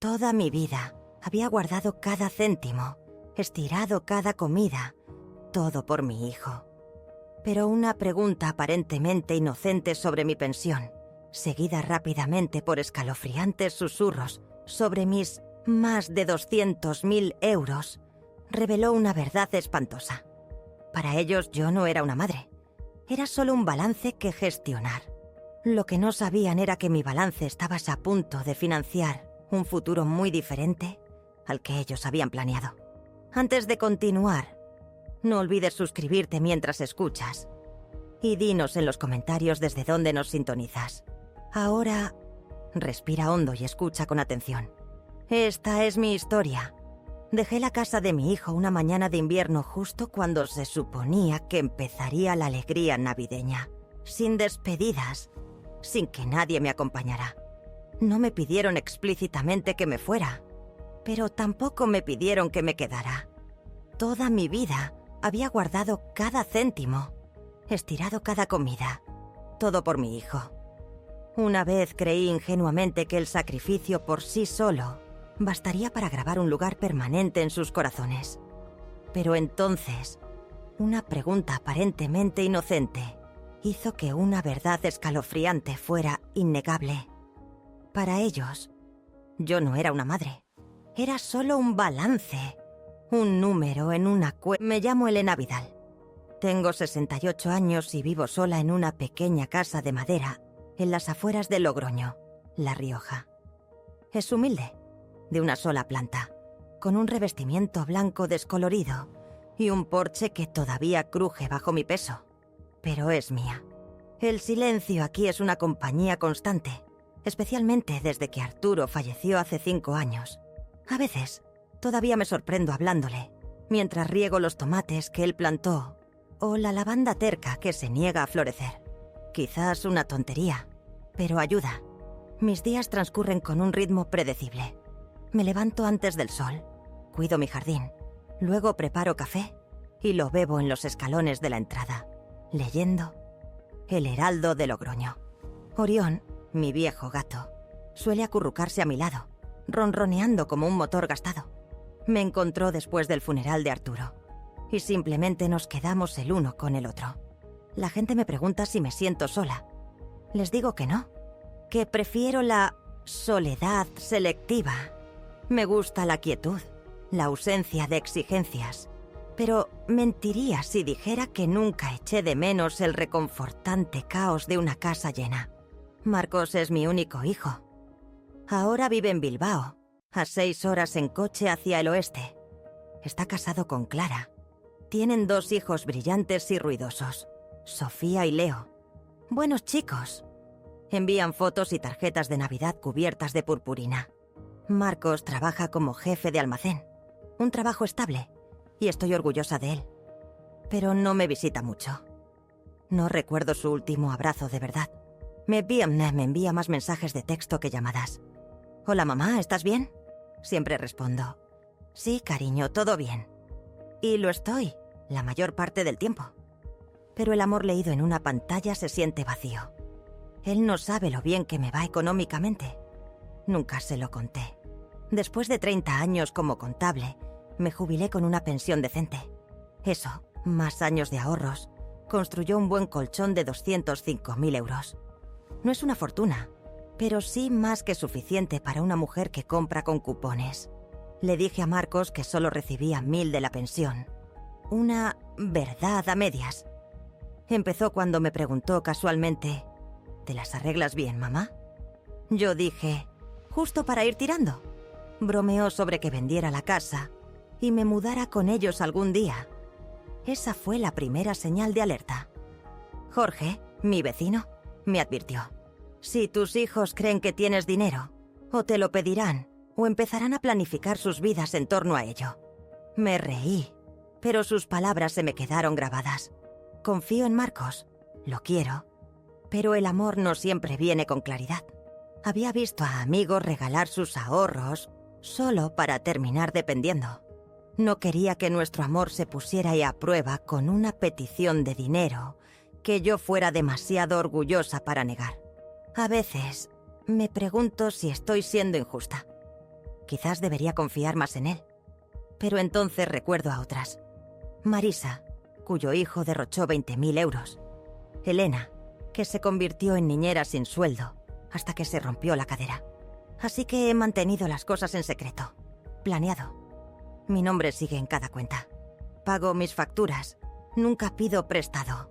Toda mi vida había guardado cada céntimo, estirado cada comida, todo por mi hijo. Pero una pregunta aparentemente inocente sobre mi pensión, seguida rápidamente por escalofriantes susurros sobre mis más de 200.000 euros, reveló una verdad espantosa. Para ellos yo no era una madre. Era solo un balance que gestionar. Lo que no sabían era que mi balance estaba a punto de financiar un futuro muy diferente al que ellos habían planeado. Antes de continuar, no olvides suscribirte mientras escuchas. Y dinos en los comentarios desde dónde nos sintonizas. Ahora, respira hondo y escucha con atención. Esta es mi historia. Dejé la casa de mi hijo una mañana de invierno justo cuando se suponía que empezaría la alegría navideña. Sin despedidas, sin que nadie me acompañara. No me pidieron explícitamente que me fuera, pero tampoco me pidieron que me quedara. Toda mi vida había guardado cada céntimo, estirado cada comida, todo por mi hijo. Una vez creí ingenuamente que el sacrificio por sí solo bastaría para grabar un lugar permanente en sus corazones. Pero entonces, una pregunta aparentemente inocente hizo que una verdad escalofriante fuera innegable. Para ellos, yo no era una madre. Era solo un balance, un número en una cuenta. Me llamo Elena Vidal. Tengo 68 años y vivo sola en una pequeña casa de madera en las afueras de Logroño, La Rioja. Es humilde, de una sola planta, con un revestimiento blanco descolorido y un porche que todavía cruje bajo mi peso. Pero es mía. El silencio aquí es una compañía constante, especialmente desde que Arturo falleció hace 5 años. A veces, todavía me sorprendo hablándole, mientras riego los tomates que él plantó, o la lavanda terca que se niega a florecer. Quizás una tontería, pero ayuda. Mis días transcurren con un ritmo predecible. Me levanto antes del sol, cuido mi jardín, luego preparo café y lo bebo en los escalones de la entrada, leyendo El Heraldo de Logroño. Orión, mi viejo gato, suele acurrucarse a mi lado, ronroneando como un motor gastado. Me encontró después del funeral de Arturo, y simplemente nos quedamos el uno con el otro. La gente me pregunta si me siento sola. Les digo que no, que prefiero la soledad selectiva. Me gusta la quietud, la ausencia de exigencias. Pero mentiría si dijera que nunca eché de menos el reconfortante caos de una casa llena. Marcos es mi único hijo. Ahora vive en Bilbao, a 6 horas en coche hacia el oeste. Está casado con Clara. Tienen 2 hijos brillantes y ruidosos, Sofía y Leo. Buenos chicos. Envían fotos y tarjetas de Navidad cubiertas de purpurina. Marcos trabaja como jefe de almacén. Un trabajo estable, y estoy orgullosa de él. Pero no me visita mucho. No recuerdo su último abrazo de verdad. Me envía más mensajes de texto que llamadas. Hola mamá, ¿estás bien? Siempre respondo. Sí, cariño, todo bien. Y lo estoy, la mayor parte del tiempo. Pero el amor leído en una pantalla se siente vacío. Él no sabe lo bien que me va económicamente. Nunca se lo conté. Después de 30 años como contable, me jubilé con una pensión decente. Eso, más años de ahorros, construyó un buen colchón de 205.000 euros. No es una fortuna, pero sí más que suficiente para una mujer que compra con cupones. Le dije a Marcos que solo recibía 1.000 de la pensión. Una verdad a medias. Empezó cuando me preguntó casualmente, ¿te las arreglas bien, mamá? Yo dije, justo para ir tirando. Bromeó sobre que vendiera la casa y me mudara con ellos algún día. Esa fue la primera señal de alerta. Jorge, mi vecino, me advirtió. Si tus hijos creen que tienes dinero, o te lo pedirán, o empezarán a planificar sus vidas en torno a ello. Me reí, pero sus palabras se me quedaron grabadas. Confío en Marcos, lo quiero, pero el amor no siempre viene con claridad. Había visto a amigos regalar sus ahorros solo para terminar dependiendo. No quería que nuestro amor se pusiera a prueba con una petición de dinero que yo fuera demasiado orgullosa para negar. A veces me pregunto si estoy siendo injusta. Quizás debería confiar más en él. Pero entonces recuerdo a otras. Marisa, cuyo hijo derrochó 20.000 euros. Elena, que se convirtió en niñera sin sueldo hasta que se rompió la cadera. Así que he mantenido las cosas en secreto. Planeado. Mi nombre sigue en cada cuenta. Pago mis facturas. Nunca pido prestado.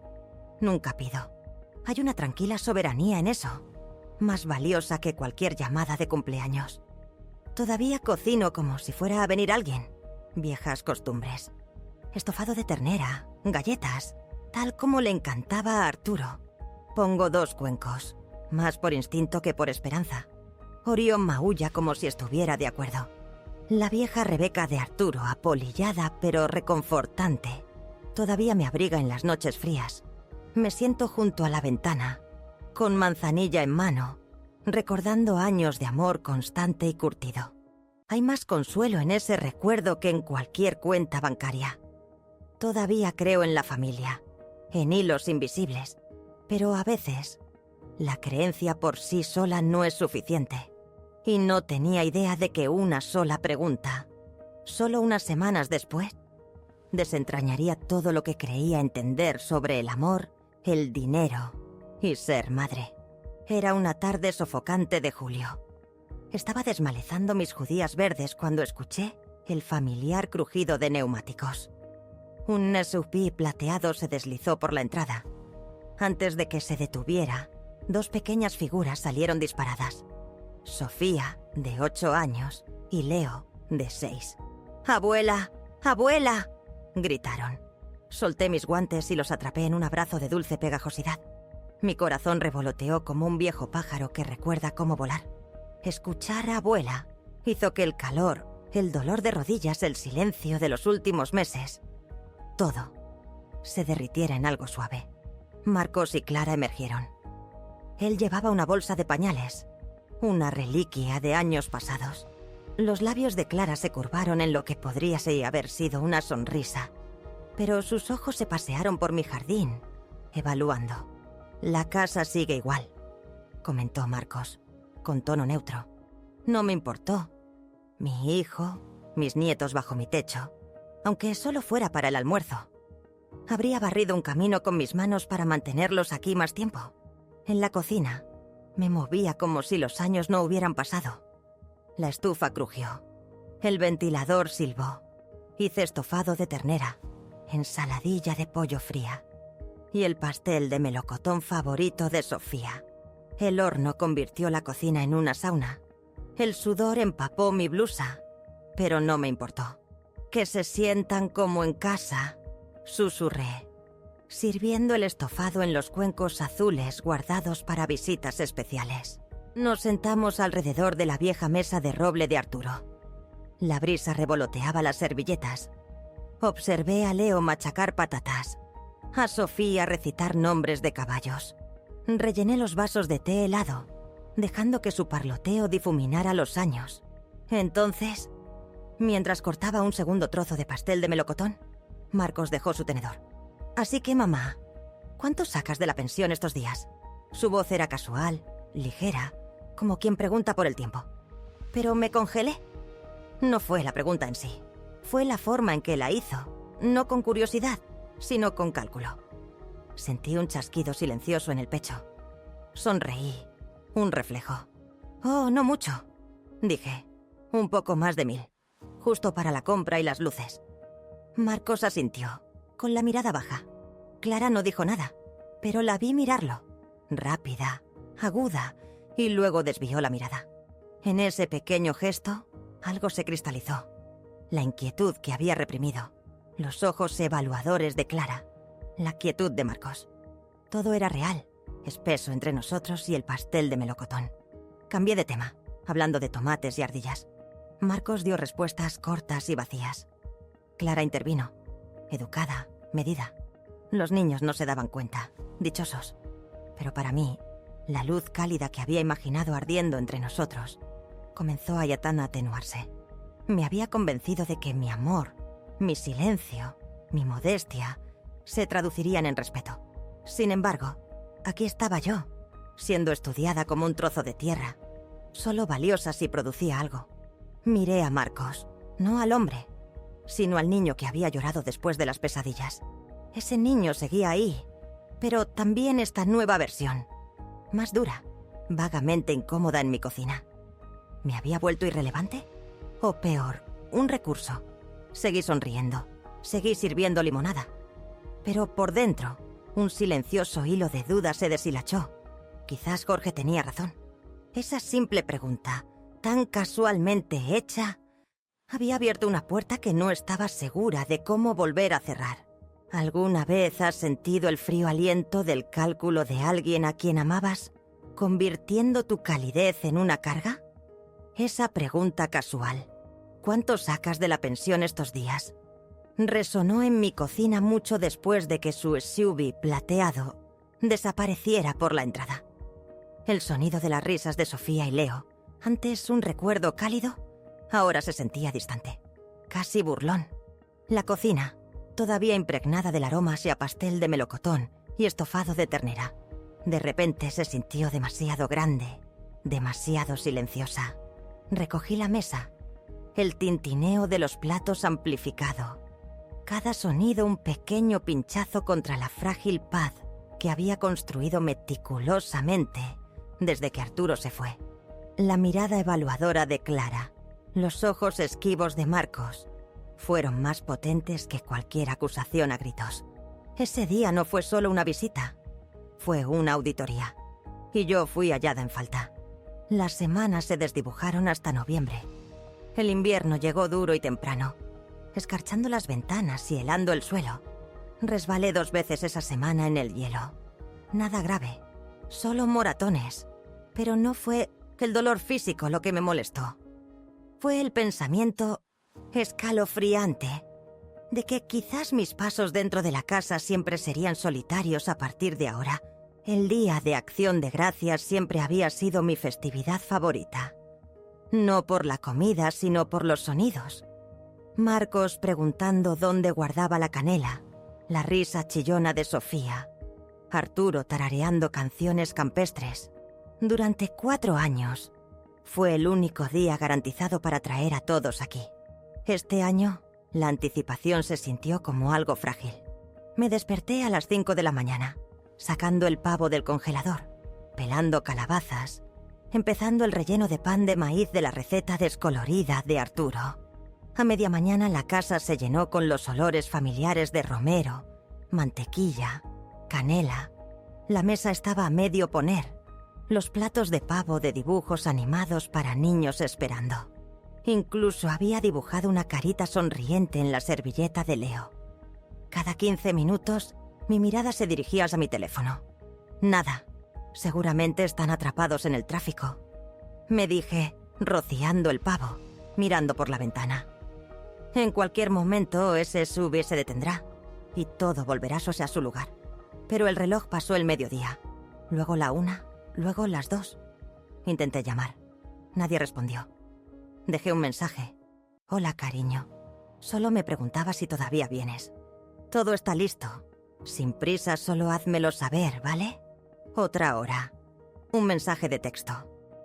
Nunca pido. Hay una tranquila soberanía en eso. Más valiosa que cualquier llamada de cumpleaños. Todavía cocino como si fuera a venir alguien. Viejas costumbres. Estofado de ternera, galletas, tal como le encantaba a Arturo. Pongo 2 cuencos, más por instinto que por esperanza. Orión maulla como si estuviera de acuerdo. La vieja Rebeca de Arturo, apolillada pero reconfortante, todavía me abriga en las noches frías. Me siento junto a la ventana, con manzanilla en mano, recordando años de amor constante y curtido. Hay más consuelo en ese recuerdo que en cualquier cuenta bancaria. Todavía creo en la familia, en hilos invisibles, pero a veces la creencia por sí sola no es suficiente. Y no tenía idea de que una sola pregunta, solo unas semanas después, desentrañaría todo lo que creía entender sobre el amor, el dinero y ser madre. Era una tarde sofocante de julio. Estaba desmalezando mis judías verdes cuando escuché el familiar crujido de neumáticos. Un SUV plateado se deslizó por la entrada. Antes de que se detuviera, 2 pequeñas figuras salieron disparadas. Sofía, de 8 años, y Leo, de 6. ¡Abuela! ¡Abuela!, gritaron. Solté mis guantes y los atrapé en un abrazo de dulce pegajosidad. Mi corazón revoloteó como un viejo pájaro que recuerda cómo volar. Escuchar a abuela hizo que el calor, el dolor de rodillas, el silencio de los últimos meses, todo, se derritiera en algo suave. Marcos y Clara emergieron. Él llevaba una bolsa de pañales, una reliquia de años pasados. Los labios de Clara se curvaron en lo que podría haber sido una sonrisa, pero sus ojos se pasearon por mi jardín, evaluando. «La casa sigue igual», comentó Marcos, con tono neutro. No me importó. Mi hijo, mis nietos bajo mi techo, aunque solo fuera para el almuerzo. Habría barrido un camino con mis manos para mantenerlos aquí más tiempo. En la cocina, me movía como si los años no hubieran pasado. La estufa crujió. El ventilador silbó. Hice estofado de ternera, ensaladilla de pollo fría y el pastel de melocotón favorito de Sofía. El horno convirtió la cocina en una sauna. El sudor empapó mi blusa, pero no me importó. «Que se sientan como en casa», susurré, sirviendo el estofado en los cuencos azules guardados para visitas especiales. Nos sentamos alrededor de la vieja mesa de roble de Arturo. La brisa revoloteaba las servilletas. Observé a Leo machacar patatas, a Sofía recitar nombres de caballos. Rellené los vasos de té helado, dejando que su parloteo difuminara los años. Entonces, mientras cortaba un segundo trozo de pastel de melocotón, Marcos dejó su tenedor. «Así que, mamá, ¿cuánto sacas de la pensión estos días?» Su voz era casual, ligera, como quien pregunta por el tiempo. Pero me congelé. No fue la pregunta en sí. Fue la forma en que la hizo, no con curiosidad, sino con cálculo. Sentí un chasquido silencioso en el pecho. Sonreí. Un reflejo. «Oh, no mucho», dije. «Un poco más de 1.000. Justo para la compra y las luces». Marcos asintió, con la mirada baja. Clara no dijo nada, pero la vi mirarlo. Rápida, aguda, y luego desvió la mirada. En ese pequeño gesto, algo se cristalizó. La inquietud que había reprimido. Los ojos evaluadores de Clara. La quietud de Marcos. Todo era real, espeso entre nosotros y el pastel de melocotón. Cambié de tema, hablando de tomates y ardillas. Marcos dio respuestas cortas y vacías. Clara intervino, educada, medida. Los niños no se daban cuenta, dichosos. Pero para mí, la luz cálida que había imaginado ardiendo entre nosotros comenzó a atenuarse. Me había convencido de que mi amor, mi silencio, mi modestia, se traducirían en respeto. Sin embargo, aquí estaba yo, siendo estudiada como un trozo de tierra, solo valiosa si producía algo. Miré a Marcos, no al hombre, sino al niño que había llorado después de las pesadillas. Ese niño seguía ahí, pero también esta nueva versión, más dura, vagamente incómoda en mi cocina. ¿Me había vuelto irrelevante? O peor, un recurso. Seguí sonriendo, seguí sirviendo limonada. Pero por dentro, un silencioso hilo de duda se deshilachó. Quizás Jorge tenía razón. Esa simple pregunta, tan casualmente hecha, había abierto una puerta que no estaba segura de cómo volver a cerrar. ¿Alguna vez has sentido el frío aliento del cálculo de alguien a quien amabas, convirtiendo tu calidez en una carga? Esa pregunta casual, ¿cuánto sacas de la pensión estos días?, resonó en mi cocina mucho después de que su SUV plateado desapareciera por la entrada. El sonido de las risas de Sofía y Leo, antes un recuerdo cálido, ahora se sentía distante, casi burlón. La cocina, todavía impregnada del aroma hacia pastel de melocotón y estofado de ternera, de repente se sintió demasiado grande, demasiado silenciosa. Recogí la mesa, el tintineo de los platos amplificado. Cada sonido un pequeño pinchazo contra la frágil paz que había construido meticulosamente desde que Arturo se fue. La mirada evaluadora de Clara, los ojos esquivos de Marcos, fueron más potentes que cualquier acusación a gritos. Ese día no fue solo una visita, fue una auditoría. Y yo fui hallada en falta. Las semanas se desdibujaron hasta noviembre. El invierno llegó duro y temprano, escarchando las ventanas y helando el suelo. Resbalé 2 veces esa semana en el hielo. Nada grave, solo moratones. Pero no fue el dolor físico lo que me molestó. Fue el pensamiento escalofriante de que quizás mis pasos dentro de la casa siempre serían solitarios a partir de ahora. El Día de Acción de Gracias siempre había sido mi festividad favorita. No por la comida, sino por los sonidos. Marcos preguntando dónde guardaba la canela, la risa chillona de Sofía, Arturo tarareando canciones campestres. Durante 4 años, fue el único día garantizado para traer a todos aquí. Este año, la anticipación se sintió como algo frágil. Me desperté a las 5 de la mañana, sacando el pavo del congelador, pelando calabazas, empezando el relleno de pan de maíz de la receta descolorida de Arturo. A media mañana la casa se llenó con los olores familiares de romero, mantequilla, canela. La mesa estaba a medio poner, los platos de pavo de dibujos animados para niños esperando. Incluso había dibujado una carita sonriente en la servilleta de Leo. Cada 15 minutos, mi mirada se dirigía a mi teléfono. Nada. Seguramente están atrapados en el tráfico, me dije, rociando el pavo, mirando por la ventana. En cualquier momento ese SUV se detendrá y todo volverá a su lugar. Pero el reloj pasó el mediodía, luego la 1, luego las 2. Intenté llamar. Nadie respondió. Dejé un mensaje. Hola, cariño. Solo me preguntaba si todavía vienes. Todo está listo. Sin prisa, solo házmelo saber, ¿vale? Otra hora. Un mensaje de texto.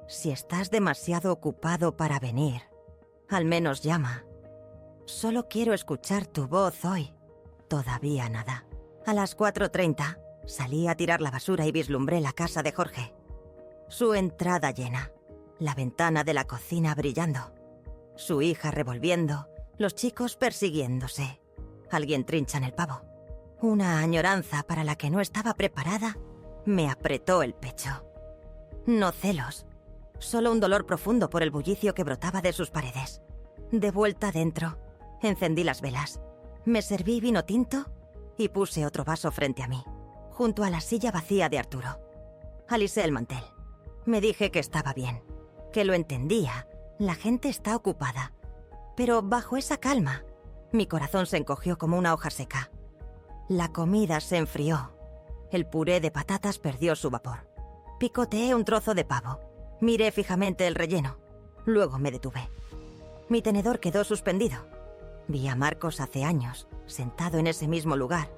Si estás demasiado ocupado para venir, al menos llama. Solo quiero escuchar tu voz hoy. Todavía nada. A las 4:30 salí a tirar la basura y vislumbré la casa de Jorge. Su entrada llena, la ventana de la cocina brillando, su hija revolviendo, los chicos persiguiéndose. Alguien trincha en el pavo. Una añoranza para la que no estaba preparada me apretó el pecho. No celos, solo un dolor profundo por el bullicio que brotaba de sus paredes. De vuelta dentro, encendí las velas, me serví vino tinto y puse otro vaso frente a mí, junto a la silla vacía de Arturo. Alisé el mantel. Me dije que estaba bien, que lo entendía, la gente está ocupada. Pero bajo esa calma, mi corazón se encogió como una hoja seca. La comida se enfrió. El puré de patatas perdió su vapor. Picoteé un trozo de pavo. Miré fijamente el relleno. Luego me detuve. Mi tenedor quedó suspendido. Vi a Marcos hace años, sentado en ese mismo lugar,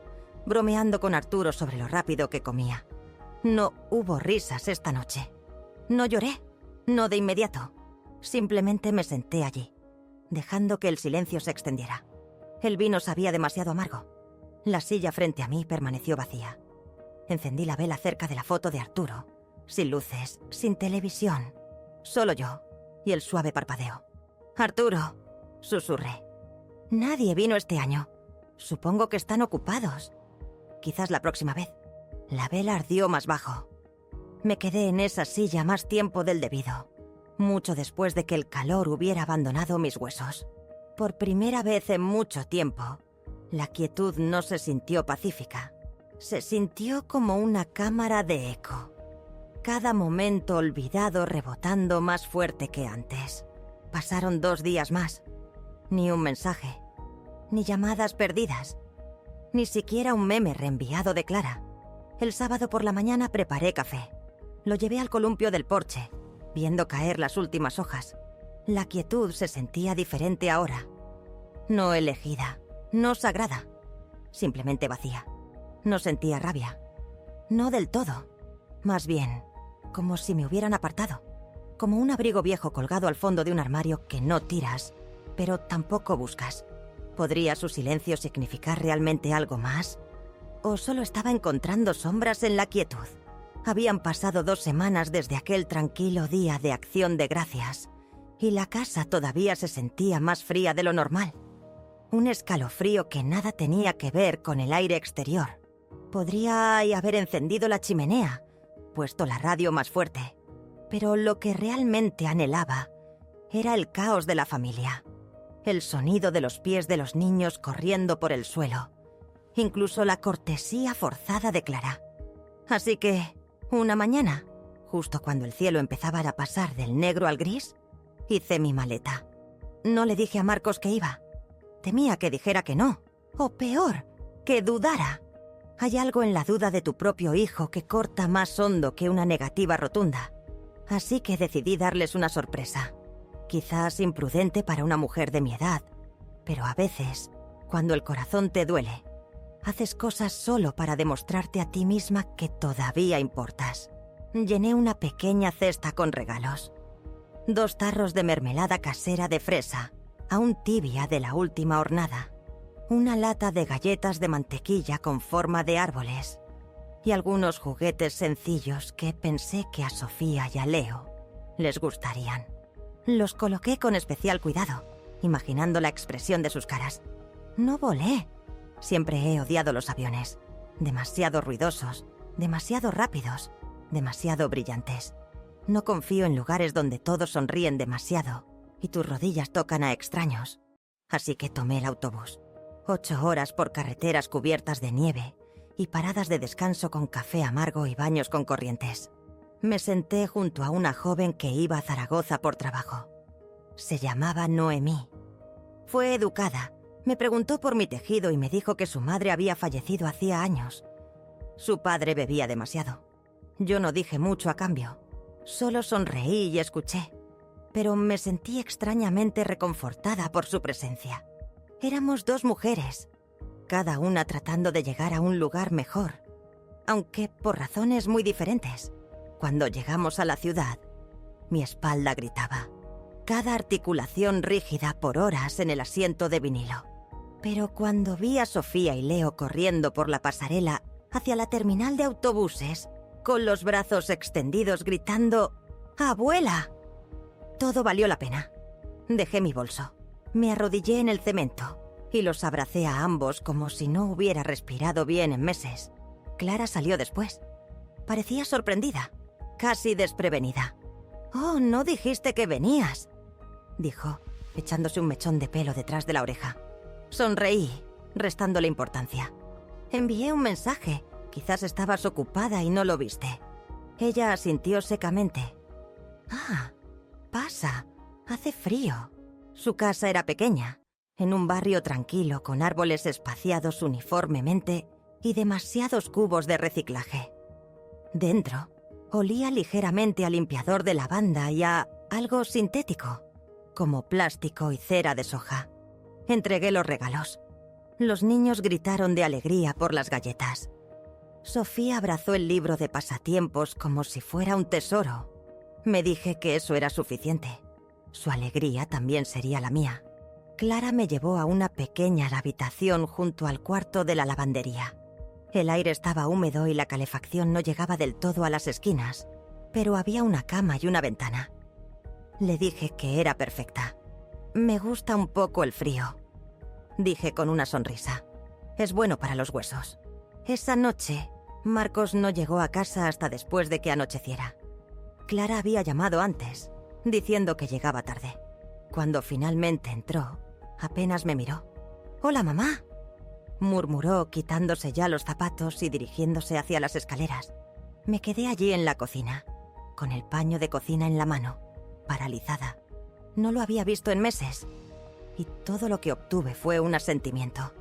bromeando con Arturo sobre lo rápido que comía. No hubo risas esta noche. No lloré, no de inmediato. Simplemente me senté allí, dejando que el silencio se extendiera. El vino sabía demasiado amargo. La silla frente a mí permaneció vacía. Encendí la vela cerca de la foto de Arturo, sin luces, sin televisión, solo yo y el suave parpadeo. «Arturo», susurré. «Nadie vino este año. Supongo que están ocupados. Quizás la próxima vez». La vela ardió más bajo. Me quedé en esa silla más tiempo del debido, mucho después de que el calor hubiera abandonado mis huesos. Por primera vez en mucho tiempo, la quietud no se sintió pacífica. Se sintió como una cámara de eco. Cada momento olvidado rebotando más fuerte que antes. Pasaron 2 días más. Ni un mensaje. Ni llamadas perdidas. Ni siquiera un meme reenviado de Clara. El sábado por la mañana preparé café. Lo llevé al columpio del porche, viendo caer las últimas hojas. La quietud se sentía diferente ahora. No elegida, no sagrada. Simplemente vacía. No sentía rabia. No del todo. Más bien, como si me hubieran apartado. Como un abrigo viejo colgado al fondo de un armario que no tiras, pero tampoco buscas. ¿Podría su silencio significar realmente algo más? ¿O solo estaba encontrando sombras en la quietud? Habían pasado 2 semanas desde aquel tranquilo día de Acción de Gracias, y la casa todavía se sentía más fría de lo normal. Un escalofrío que nada tenía que ver con el aire exterior. Podría haber encendido la chimenea, puesto la radio más fuerte, pero lo que realmente anhelaba era el caos de la familia. El sonido de los pies de los niños corriendo por el suelo. Incluso la cortesía forzada de Clara. Así que, una mañana, justo cuando el cielo empezaba a pasar del negro al gris, hice mi maleta. No le dije a Marcos que iba. Temía que dijera que no, o peor, que dudara. Hay algo en la duda de tu propio hijo que corta más hondo que una negativa rotunda. Así que decidí darles una sorpresa. Quizás imprudente para una mujer de mi edad, pero a veces, cuando el corazón te duele, haces cosas solo para demostrarte a ti misma que todavía importas. Llené una pequeña cesta con regalos. 2 tarros de mermelada casera de fresa, aún tibia de la última hornada. Una lata de galletas de mantequilla con forma de árboles. Y algunos juguetes sencillos que pensé que a Sofía y a Leo les gustarían. Los coloqué con especial cuidado, imaginando la expresión de sus caras. No volé. Siempre he odiado los aviones. Demasiado ruidosos, demasiado rápidos, demasiado brillantes. No confío en lugares donde todos sonríen demasiado y tus rodillas tocan a extraños. Así que tomé el autobús. 8 horas por carreteras cubiertas de nieve y paradas de descanso con café amargo y baños con corrientes. Me senté junto a una joven que iba a Zaragoza por trabajo. Se llamaba Noemí. Fue educada. Me preguntó por mi tejido y me dijo que su madre había fallecido hacía años. Su padre bebía demasiado. Yo no dije mucho a cambio. Solo sonreí y escuché. Pero me sentí extrañamente reconfortada por su presencia. Éramos 2 mujeres, cada una tratando de llegar a un lugar mejor, aunque por razones muy diferentes. Cuando llegamos a la ciudad, mi espalda gritaba. Cada articulación rígida por horas en el asiento de vinilo. Pero cuando vi a Sofía y Leo corriendo por la pasarela hacia la terminal de autobuses, con los brazos extendidos gritando ¡Abuela!, todo valió la pena. Dejé mi bolso, me arrodillé en el cemento y los abracé a ambos como si no hubiera respirado bien en meses. Clara salió después. Parecía sorprendida, casi desprevenida. «Oh, no dijiste que venías», dijo, echándose un mechón de pelo detrás de la oreja. Sonreí, restándole importancia. Envié un mensaje. Quizás estabas ocupada y no lo viste. Ella asintió secamente. «Ah, pasa. Hace frío». Su casa era pequeña, en un barrio tranquilo con árboles espaciados uniformemente y demasiados cubos de reciclaje. Dentro, olía ligeramente a limpiador de lavanda y a algo sintético, como plástico y cera de soja. Entregué los regalos. Los niños gritaron de alegría por las galletas. Sofía abrazó el libro de pasatiempos como si fuera un tesoro. Me dije que eso era suficiente. Su alegría también sería la mía. Clara me llevó a una pequeña habitación junto al cuarto de la lavandería. El aire estaba húmedo y la calefacción no llegaba del todo a las esquinas, pero había una cama y una ventana. Le dije que era perfecta. «Me gusta un poco el frío», dije con una sonrisa. «Es bueno para los huesos». Esa noche, Marcos no llegó a casa hasta después de que anocheciera. Clara había llamado antes, diciendo que llegaba tarde. Cuando finalmente entró, apenas me miró. «Hola, mamá», murmuró quitándose ya los zapatos y dirigiéndose hacia las escaleras. Me quedé allí en la cocina, con el paño de cocina en la mano, paralizada. No lo había visto en meses, y todo lo que obtuve fue un asentimiento.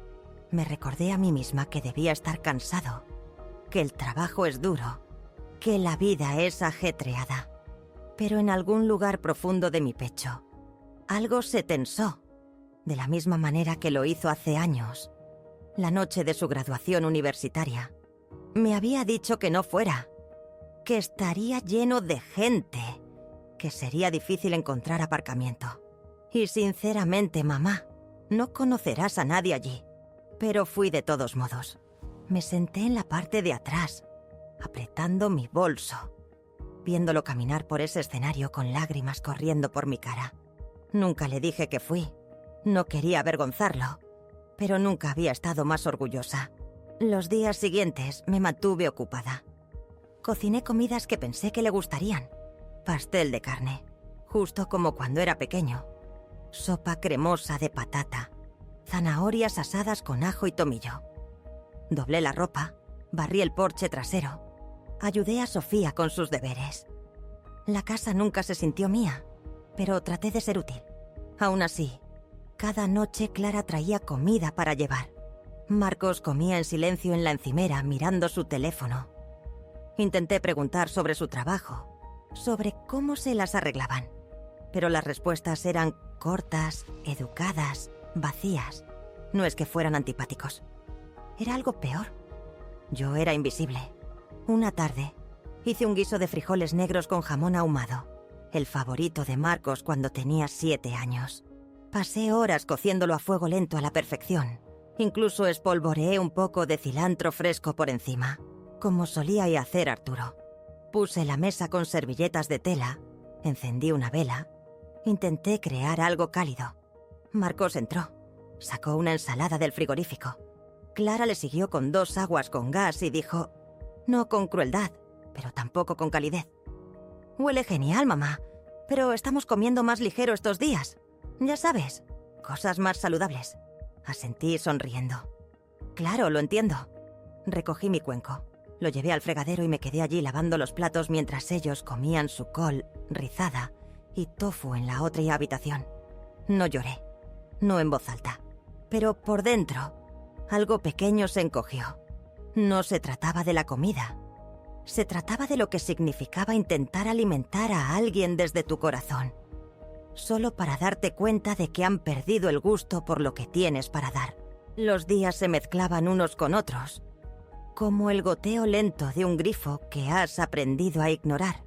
Me recordé a mí misma que debía estar cansado, que el trabajo es duro, que la vida es ajetreada. Pero en algún lugar profundo de mi pecho, algo se tensó, de la misma manera que lo hizo hace años, la noche de su graduación universitaria. Me había dicho que no fuera, que estaría lleno de gente, que sería difícil encontrar aparcamiento. Y sinceramente, mamá, no conocerás a nadie allí. Pero fui de todos modos. Me senté en la parte de atrás, apretando mi bolso, viéndolo caminar por ese escenario con lágrimas corriendo por mi cara. Nunca le dije que fui. No quería avergonzarlo, pero nunca había estado más orgullosa. Los días siguientes me mantuve ocupada. Cociné comidas que pensé que le gustarían. Pastel de carne, justo como cuando era pequeño. Sopa cremosa de patata. Zanahorias asadas con ajo y tomillo. Doblé la ropa, barrí el porche trasero. Ayudé a Sofía con sus deberes. La casa nunca se sintió mía, pero traté de ser útil. Aún así, cada noche Clara traía comida para llevar. Marcos comía en silencio en la encimera mirando su teléfono. Intenté preguntar sobre su trabajo, sobre cómo se las arreglaban, pero las respuestas eran cortas, educadas, vacías. No es que fueran antipáticos. Era algo peor. Yo era invisible. Una tarde, hice un guiso de frijoles negros con jamón ahumado, el favorito de Marcos cuando tenía 7 años. Pasé horas cociéndolo a fuego lento a la perfección. Incluso espolvoreé un poco de cilantro fresco por encima, como solía hacer Arturo. Puse la mesa con servilletas de tela, encendí una vela, intenté crear algo cálido. Marcos entró, sacó una ensalada del frigorífico. Clara le siguió con 2 aguas con gas y dijo, no con crueldad, pero tampoco con calidez: «Huele genial, mamá, pero estamos comiendo más ligero estos días. Ya sabes, cosas más saludables». Asentí sonriendo. «Claro, lo entiendo». Recogí mi cuenco, lo llevé al fregadero y me quedé allí lavando los platos mientras ellos comían su col rizada y tofu en la otra habitación. No lloré, no en voz alta, pero por dentro algo pequeño se encogió. No se trataba de la comida. Se trataba de lo que significaba intentar alimentar a alguien desde tu corazón, solo para darte cuenta de que han perdido el gusto por lo que tienes para dar. Los días se mezclaban unos con otros, como el goteo lento de un grifo que has aprendido a ignorar.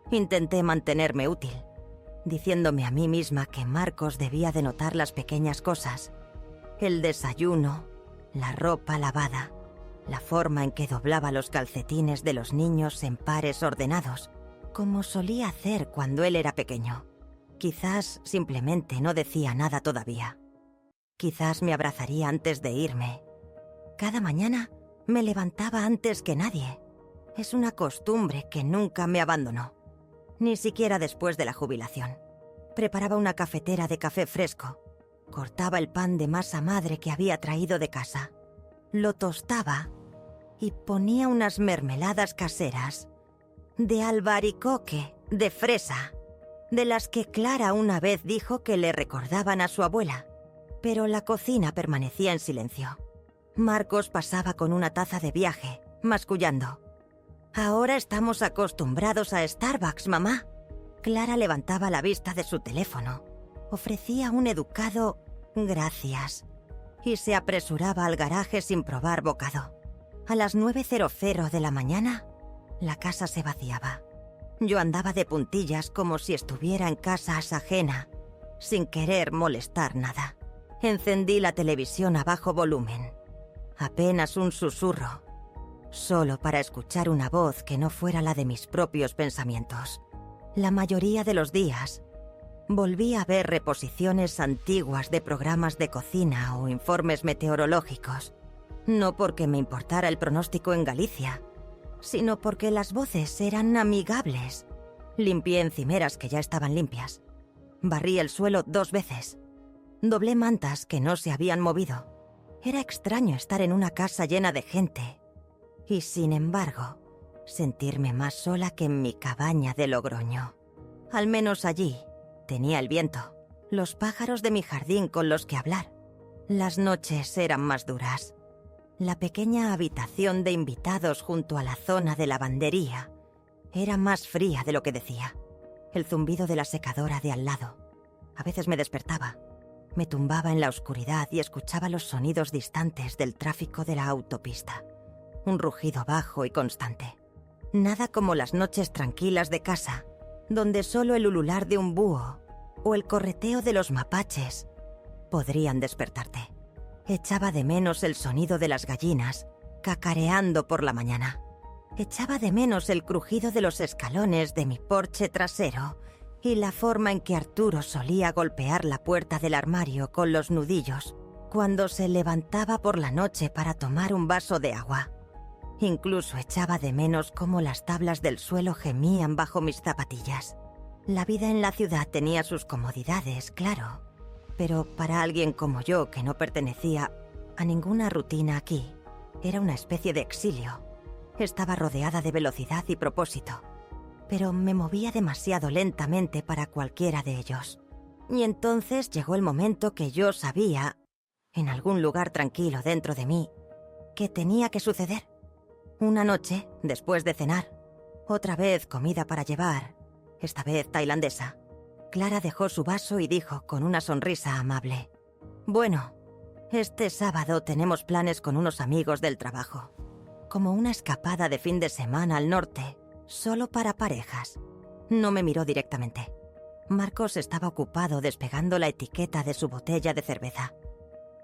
Intenté mantenerme útil, diciéndome a mí misma que Marcos debía de notar las pequeñas cosas: el desayuno, la ropa lavada, la forma en que doblaba los calcetines de los niños en pares ordenados, como solía hacer cuando él era pequeño. Quizás simplemente no decía nada todavía. Quizás me abrazaría antes de irme. Cada mañana me levantaba antes que nadie. Es una costumbre que nunca me abandonó, ni siquiera después de la jubilación. Preparaba una cafetera de café fresco. Cortaba el pan de masa madre que había traído de casa. Lo tostaba y ponía unas mermeladas caseras de albaricoque, de fresa, de las que Clara una vez dijo que le recordaban a su abuela. Pero la cocina permanecía en silencio. Marcos pasaba con una taza de viaje, mascullando. «Ahora estamos acostumbrados a Starbucks, mamá». Clara levantaba la vista de su teléfono, ofrecía un educado «gracias» y se apresuraba al garaje sin probar bocado. A las 9:00 de la mañana, la casa se vaciaba. Yo andaba de puntillas como si estuviera en casa ajena, sin querer molestar nada. Encendí la televisión a bajo volumen. Apenas un susurro, solo para escuchar una voz que no fuera la de mis propios pensamientos. La mayoría de los días, volví a ver reposiciones antiguas de programas de cocina o informes meteorológicos, no porque me importara el pronóstico en Galicia, sino porque las voces eran amigables. Limpié encimeras que ya estaban limpias. Barrí el suelo 2 veces. Doblé mantas que no se habían movido. Era extraño estar en una casa llena de gente y, sin embargo, sentirme más sola que en mi cabaña de Logroño. Al menos allí tenía el viento, los pájaros de mi jardín con los que hablar. Las noches eran más duras. La pequeña habitación de invitados junto a la zona de lavandería era más fría de lo que decía. El zumbido de la secadora de al lado. A veces me despertaba. Me tumbaba en la oscuridad y escuchaba los sonidos distantes del tráfico de la autopista. Un rugido bajo y constante. Nada como las noches tranquilas de casa, donde solo el ulular de un búho o el correteo de los mapaches podrían despertarte. Echaba de menos el sonido de las gallinas cacareando por la mañana. Echaba de menos el crujido de los escalones de mi porche trasero y la forma en que Arturo solía golpear la puerta del armario con los nudillos cuando se levantaba por la noche para tomar un vaso de agua. Incluso echaba de menos cómo las tablas del suelo gemían bajo mis zapatillas. La vida en la ciudad tenía sus comodidades, claro, pero para alguien como yo que no pertenecía a ninguna rutina aquí, era una especie de exilio. Estaba rodeada de velocidad y propósito, pero me movía demasiado lentamente para cualquiera de ellos. Y entonces llegó el momento que yo sabía, en algún lugar tranquilo dentro de mí, que tenía que suceder. Una noche, después de cenar, otra vez comida para llevar, esta vez tailandesa, Clara dejó su vaso y dijo con una sonrisa amable: «Bueno, este sábado tenemos planes con unos amigos del trabajo. Como una escapada de fin de semana al norte, solo para parejas». No me miró directamente. Marcos estaba ocupado despegando la etiqueta de su botella de cerveza.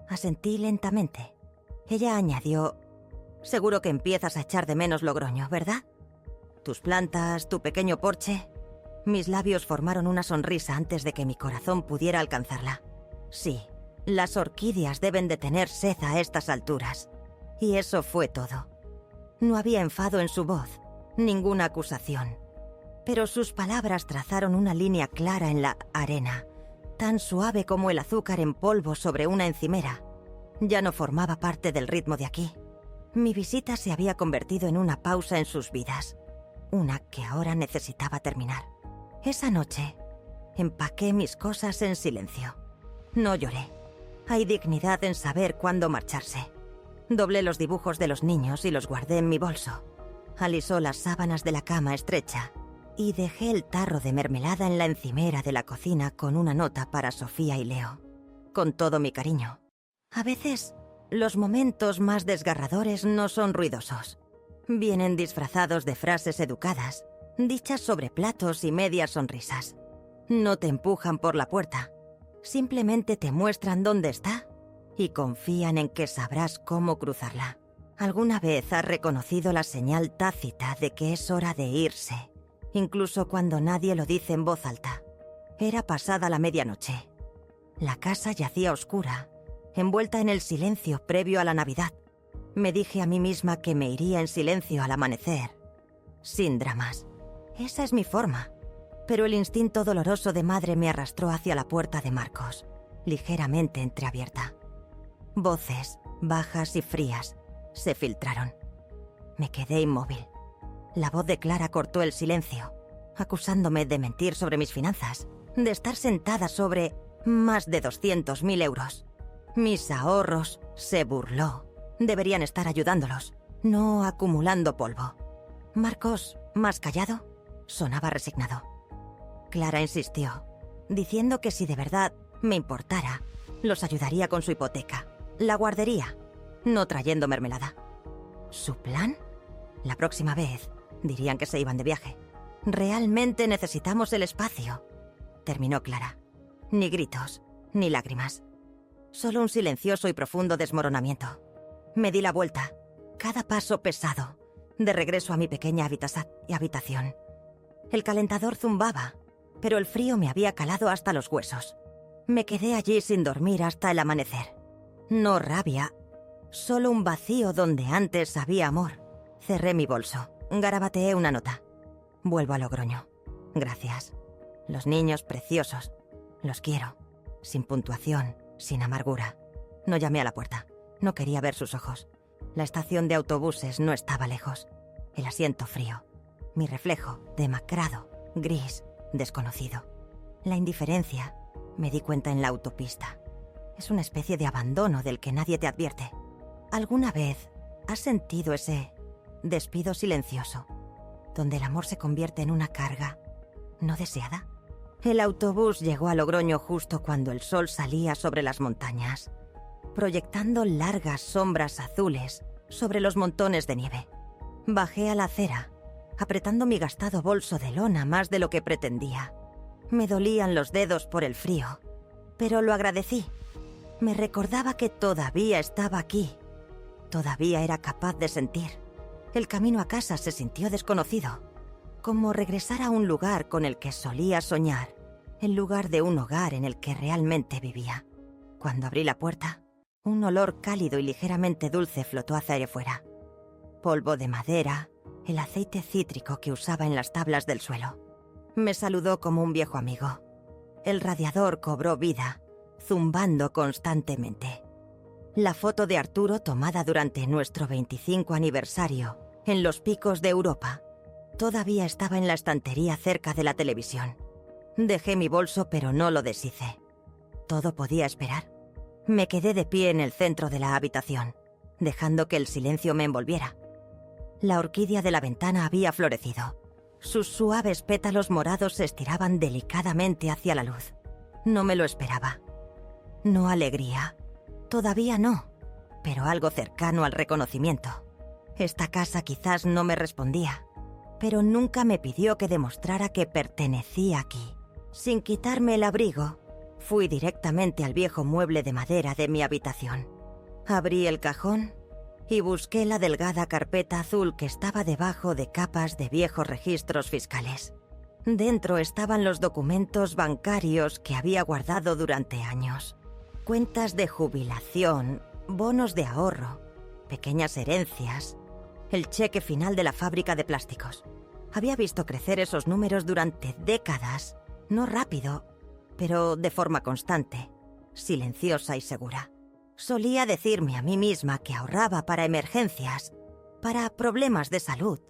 Asentí lentamente. Ella añadió: «Seguro que empiezas a echar de menos Logroño, ¿verdad? Tus plantas, tu pequeño porche». Mis labios formaron una sonrisa antes de que mi corazón pudiera alcanzarla. Sí, las orquídeas deben de tener sed a estas alturas. Y eso fue todo. No había enfado en su voz, ninguna acusación. Pero sus palabras trazaron una línea clara en la arena, tan suave como el azúcar en polvo sobre una encimera. Ya no formaba parte del ritmo de aquí. Mi visita se había convertido en una pausa en sus vidas, una que ahora necesitaba terminar. Esa noche, empaqué mis cosas en silencio. No lloré. Hay dignidad en saber cuándo marcharse. Doblé los dibujos de los niños y los guardé en mi bolso. Alisó las sábanas de la cama estrecha y dejé el tarro de mermelada en la encimera de la cocina con una nota para Sofía y Leo. Con todo mi cariño. A veces, los momentos más desgarradores no son ruidosos. Vienen disfrazados de frases educadas, dichas sobre platos y medias sonrisas. No te empujan por la puerta. Simplemente te muestran dónde está y confían en que sabrás cómo cruzarla. ¿Alguna vez has reconocido la señal tácita de que es hora de irse, incluso cuando nadie lo dice en voz alta? Era pasada la medianoche. La casa yacía oscura, envuelta en el silencio previo a la Navidad. Me dije a mí misma que me iría en silencio al amanecer, sin dramas. Esa es mi forma. Pero el instinto doloroso de madre me arrastró hacia la puerta de Marcos, ligeramente entreabierta. Voces, bajas y frías, se filtraron. Me quedé inmóvil. La voz de Clara cortó el silencio, acusándome de mentir sobre mis finanzas, de estar sentada sobre más de 200.000 euros. Mis ahorros, se burló. Deberían estar ayudándolos, no acumulando polvo. Marcos, más callado, sonaba resignado. Clara insistió, diciendo que si de verdad me importara, los ayudaría con su hipoteca, la guardería, no trayendo mermelada. ¿Su plan? La próxima vez dirían que se iban de viaje. Realmente necesitamos el espacio, terminó Clara. Ni gritos, ni lágrimas. Solo un silencioso y profundo desmoronamiento. Me di la vuelta, cada paso pesado, de regreso a mi pequeña habitación. El calentador zumbaba, pero el frío me había calado hasta los huesos. Me quedé allí sin dormir hasta el amanecer. No rabia, solo un vacío donde antes había amor. Cerré mi bolso, garabateé una nota. Vuelvo a Logroño. Gracias. Los niños preciosos. Los quiero. Sin puntuación, sin amargura. No llamé a la puerta. No quería ver sus ojos. La estación de autobuses no estaba lejos. El asiento frío. Mi reflejo, demacrado, gris, desconocido. La indiferencia, me di cuenta en la autopista. Es una especie de abandono del que nadie te advierte. ¿Alguna vez has sentido ese despido silencioso, donde el amor se convierte en una carga no deseada? El autobús llegó a Logroño justo cuando el sol salía sobre las montañas, proyectando largas sombras azules sobre los montones de nieve. Bajé a la acera, apretando mi gastado bolso de lona más de lo que pretendía. Me dolían los dedos por el frío, pero lo agradecí. Me recordaba que todavía estaba aquí. Todavía era capaz de sentir. El camino a casa se sintió desconocido, como regresar a un lugar con el que solía soñar, en lugar de un hogar en el que realmente vivía. Cuando abrí la puerta, un olor cálido y ligeramente dulce flotó hacia afuera. Polvo de madera, el aceite cítrico que usaba en las tablas del suelo. Me saludó como un viejo amigo. El radiador cobró vida, zumbando constantemente. La foto de Arturo tomada durante nuestro 25 aniversario en los picos de Europa todavía estaba en la estantería cerca de la televisión. Dejé mi bolso, pero no lo deshice. Todo podía esperar. Me quedé de pie en el centro de la habitación, dejando que el silencio me envolviera. La orquídea de la ventana había florecido. Sus suaves pétalos morados se estiraban delicadamente hacia la luz. No me lo esperaba. No alegría. Todavía no, pero algo cercano al reconocimiento. Esta casa quizás no me respondía, pero nunca me pidió que demostrara que pertenecía aquí. Sin quitarme el abrigo, fui directamente al viejo mueble de madera de mi habitación. Abrí el cajón y busqué la delgada carpeta azul que estaba debajo de capas de viejos registros fiscales. Dentro estaban los documentos bancarios que había guardado durante años. Cuentas de jubilación, bonos de ahorro, pequeñas herencias, el cheque final de la fábrica de plásticos. Había visto crecer esos números durante décadas, no rápido, pero de forma constante, silenciosa y segura. Solía decirme a mí misma que ahorraba para emergencias, para problemas de salud,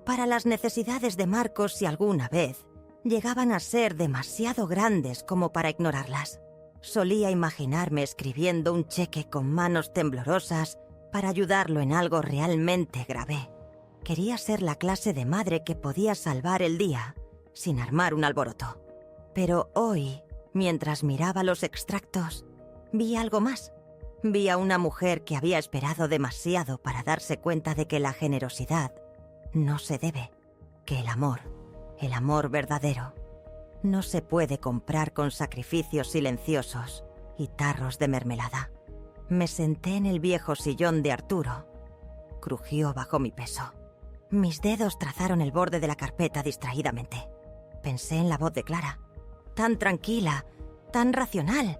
para las necesidades de Marcos si alguna vez llegaban a ser demasiado grandes como para ignorarlas. Solía imaginarme escribiendo un cheque con manos temblorosas para ayudarlo en algo realmente grave. Quería ser la clase de madre que podía salvar el día sin armar un alboroto. Pero hoy, mientras miraba los extractos, vi algo más. Vi a una mujer que había esperado demasiado para darse cuenta de que la generosidad no se debe, que el amor verdadero, no se puede comprar con sacrificios silenciosos y tarros de mermelada. Me senté en el viejo sillón de Arturo. Crujió bajo mi peso. Mis dedos trazaron el borde de la carpeta distraídamente. Pensé en la voz de Clara, tan tranquila, tan racional,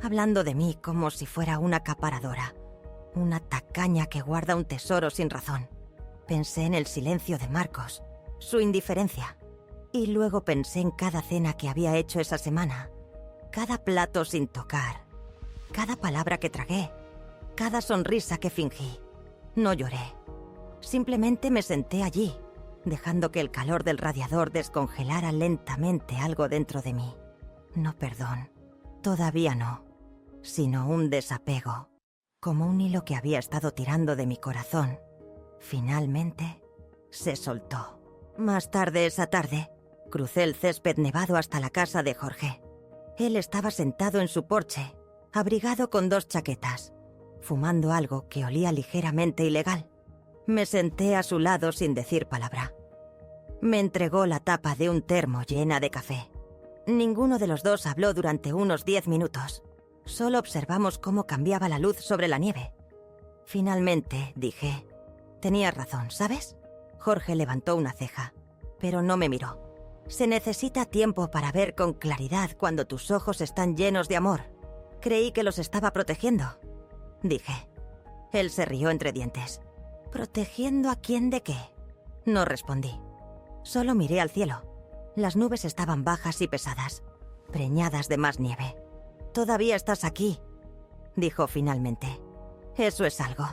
hablando de mí como si fuera una acaparadora, una tacaña que guarda un tesoro sin razón. Pensé en el silencio de Marcos, su indiferencia. Y luego pensé en cada cena que había hecho esa semana, cada plato sin tocar, cada palabra que tragué, cada sonrisa que fingí. No lloré. Simplemente me senté allí, dejando que el calor del radiador descongelara lentamente algo dentro de mí. No perdón, todavía no, sino un desapego, como un hilo que había estado tirando de mi corazón. Finalmente, se soltó. Más tarde esa tarde, crucé el césped nevado hasta la casa de Jorge. Él estaba sentado en su porche, abrigado con 2 chaquetas, fumando algo que olía ligeramente ilegal. Me senté a su lado sin decir palabra. Me entregó la tapa de un termo llena de café. Ninguno de los dos habló durante unos 10 minutos. Solo observamos cómo cambiaba la luz sobre la nieve. Finalmente, dije, tenías razón, ¿sabes? Jorge levantó una ceja, pero no me miró. Se necesita tiempo para ver con claridad cuando tus ojos están llenos de amor. Creí que los estaba protegiendo, dije. Él se rió entre dientes. ¿Protegiendo a quién de qué? No respondí. Solo miré al cielo. Las nubes estaban bajas y pesadas, preñadas de más nieve. «Todavía estás aquí», dijo finalmente. «Eso es algo».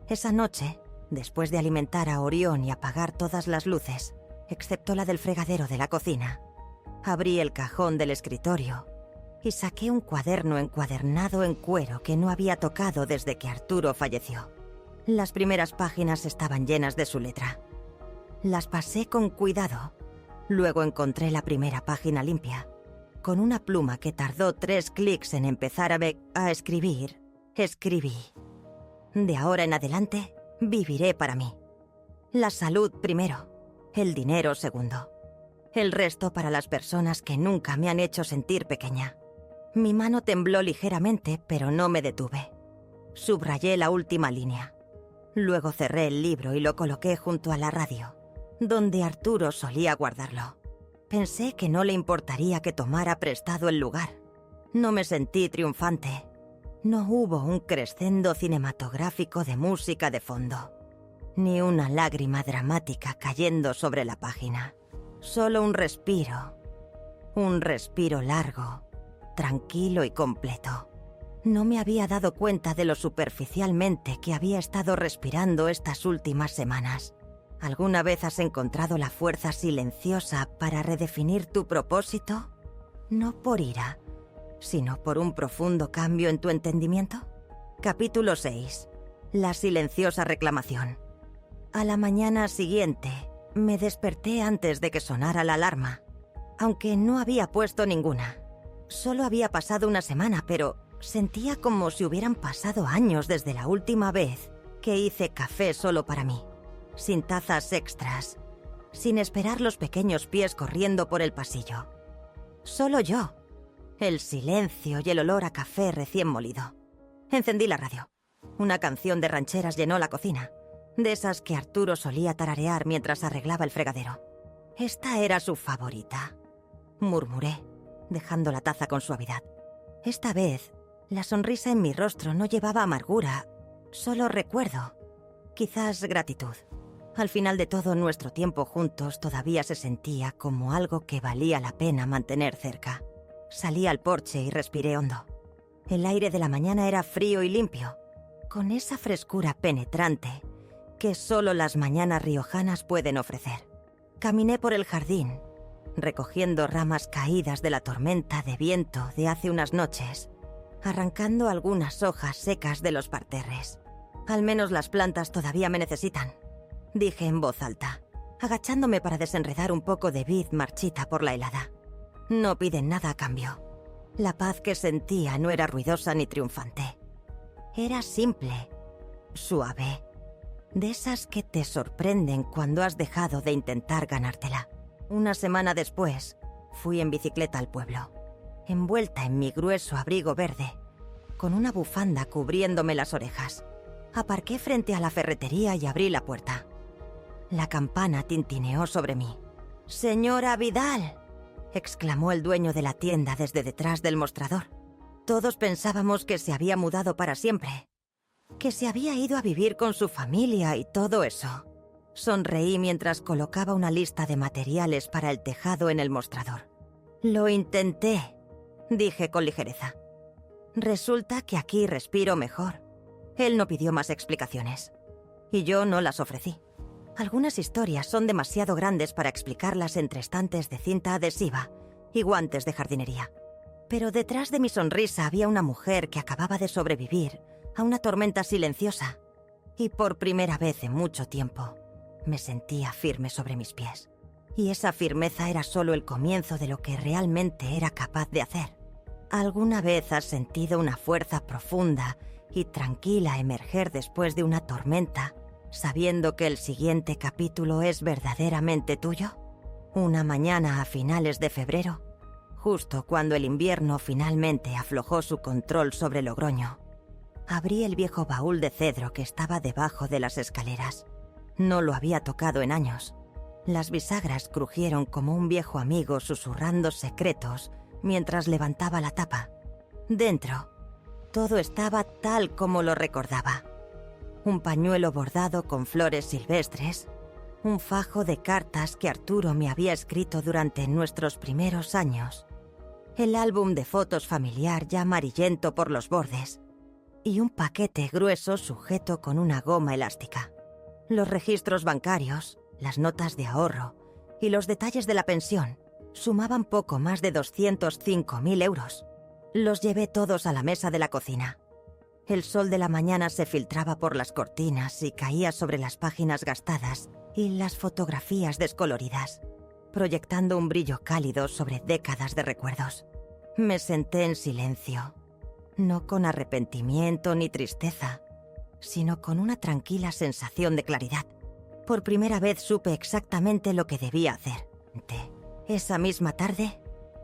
Esa noche, después de alimentar a Orión y apagar todas las luces, excepto la del fregadero de la cocina, abrí el cajón del escritorio y saqué un cuaderno encuadernado en cuero que no había tocado desde que Arturo falleció. Las primeras páginas estaban llenas de su letra. Las pasé con cuidado. Luego encontré la primera página limpia. Con una pluma que tardó 3 clics en empezar a escribir, escribí: «De ahora en adelante, viviré para mí. La salud primero, el dinero segundo. El resto para las personas que nunca me han hecho sentir pequeña». Mi mano tembló ligeramente, pero no me detuve. Subrayé la última línea. Luego cerré el libro y lo coloqué junto a la radio, donde Arturo solía guardarlo. Pensé que no le importaría que tomara prestado el lugar. No me sentí triunfante. No hubo un crescendo cinematográfico de música de fondo, ni una lágrima dramática cayendo sobre la página. Solo un respiro largo, tranquilo y completo. No me había dado cuenta de lo superficialmente que había estado respirando estas últimas semanas. ¿Alguna vez has encontrado la fuerza silenciosa para redefinir tu propósito? No por ira, sino por un profundo cambio en tu entendimiento. Capítulo 6. La silenciosa reclamación. A la mañana siguiente, me desperté antes de que sonara la alarma, aunque no había puesto ninguna. Solo había pasado una semana, pero sentía como si hubieran pasado años desde la última vez que hice café solo para mí. Sin tazas extras, sin esperar los pequeños pies corriendo por el pasillo. Solo yo, el silencio y el olor a café recién molido. Encendí la radio. Una canción de rancheras llenó la cocina, de esas que Arturo solía tararear mientras arreglaba el fregadero. Esta era su favorita, murmuré, dejando la taza con suavidad. Esta vez, la sonrisa en mi rostro no llevaba amargura, solo recuerdo, quizás gratitud. Al final de todo nuestro tiempo juntos todavía se sentía como algo que valía la pena mantener cerca. Salí al porche y respiré hondo. El aire de la mañana era frío y limpio, con esa frescura penetrante que solo las mañanas riojanas pueden ofrecer. Caminé por el jardín, recogiendo ramas caídas de la tormenta de viento de hace unas noches, arrancando algunas hojas secas de los parterres. Al menos las plantas todavía me necesitan, dije en voz alta, agachándome para desenredar un poco de vid marchita por la helada. No piden nada a cambio. La paz que sentía no era ruidosa ni triunfante. Era simple, suave, de esas que te sorprenden cuando has dejado de intentar ganártela. Una semana después, fui en bicicleta al pueblo, envuelta en mi grueso abrigo verde, con una bufanda cubriéndome las orejas. Aparqué frente a la ferretería y abrí la puerta. La campana tintineó sobre mí. «¡Señora Vidal!», exclamó el dueño de la tienda desde detrás del mostrador. Todos pensábamos que se había mudado para siempre, que se había ido a vivir con su familia y todo eso. Sonreí mientras colocaba una lista de materiales para el tejado en el mostrador. «Lo intenté», dije con ligereza. «Resulta que aquí respiro mejor». Él no pidió más explicaciones, y yo no las ofrecí. Algunas historias son demasiado grandes para explicarlas entre estantes de cinta adhesiva y guantes de jardinería. Pero detrás de mi sonrisa había una mujer que acababa de sobrevivir a una tormenta silenciosa, y por primera vez en mucho tiempo me sentía firme sobre mis pies. Y esa firmeza era solo el comienzo de lo que realmente era capaz de hacer. ¿Alguna vez has sentido una fuerza profunda y tranquila emerger después de una tormenta sabiendo que el siguiente capítulo es verdaderamente tuyo? Una mañana a finales de febrero, justo cuando el invierno finalmente aflojó su control sobre Logroño, abrí el viejo baúl de cedro que estaba debajo de las escaleras. No lo había tocado en años. Las bisagras crujieron como un viejo amigo susurrando secretos mientras levantaba la tapa. Dentro, todo estaba tal como lo recordaba. Un pañuelo bordado con flores silvestres, un fajo de cartas que Arturo me había escrito durante nuestros primeros años, el álbum de fotos familiar ya amarillento por los bordes y un paquete grueso sujeto con una goma elástica. Los registros bancarios, las notas de ahorro y los detalles de la pensión sumaban poco más de 205.000 euros. Los llevé todos a la mesa de la cocina. El sol de la mañana se filtraba por las cortinas y caía sobre las páginas gastadas y las fotografías descoloridas, proyectando un brillo cálido sobre décadas de recuerdos. Me senté en silencio, no con arrepentimiento ni tristeza, sino con una tranquila sensación de claridad. Por primera vez supe exactamente lo que debía hacer. Esa misma tarde,